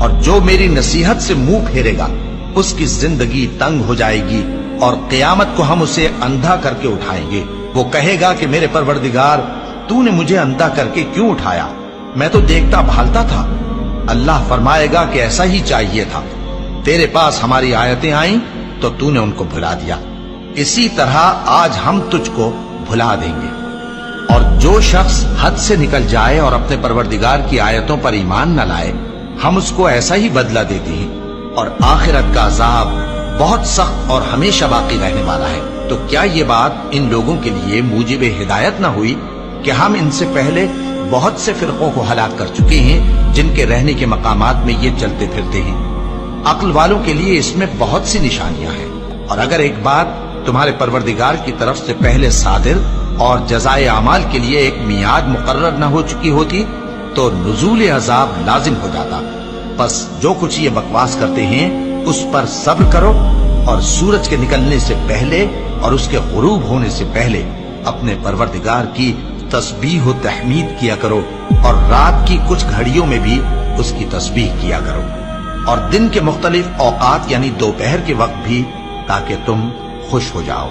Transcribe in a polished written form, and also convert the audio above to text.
اور جو میری نصیحت سے منہ پھیرے گا اس کی زندگی تنگ ہو جائے گی اور قیامت کو ہم اسے اندھا کر کے اٹھائیں گے۔ وہ کہے گا کہ میرے پروردگار تو نے مجھے اندھا کر کے کیوں اٹھایا؟ میں تو دیکھتا بھالتا تھا۔ اللہ فرمائے گا کہ ایسا ہی چاہیے تھا، تیرے پاس ہماری آیتیں آئیں تو نے ان کو بھلا دیا، اسی طرح آج ہم تجھ کو بھلا دیں گے۔ اور جو شخص حد سے نکل جائے اور اپنے پروردگار کی آیتوں پر ایمان نہ لائے، ہم اس کو ایسا ہی بدلہ دیتے ہیں، اور آخرت کا عذاب بہت سخت اور ہمیشہ باقی رہنے والا ہے۔ تو کیا یہ بات ان لوگوں کے لیے موجب ہدایت نہ ہوئی کہ ہم ان سے پہلے بہت سے فرقوں کو ہلاک کر چکے ہیں جن کے رہنے کے مقامات میں یہ چلتے پھرتے ہیں؟ عقل والوں کے لیے اس میں بہت سی نشانیاں ہیں، اور اگر ایک بات تمہارے پروردگار کی طرف سے پہلے صادر اور جزائے اعمال کے لیے ایک میعاد مقرر نہ ہو چکی ہوتی تو نزول عذاب لازم ہو جاتا۔ بس جو کچھ یہ بکواس کرتے ہیں اس پر صبر کرو، اور سورج کے نکلنے سے پہلے اور اس کے غروب ہونے سے پہلے اپنے پروردگار کی تسبیح و تحمید کیا کرو، اور رات کی کچھ گھڑیوں میں بھی اس کی تسبیح کیا کرو، اور دن کے مختلف اوقات یعنی دوپہر کے وقت بھی، تاکہ تم خوش ہو جاؤ۔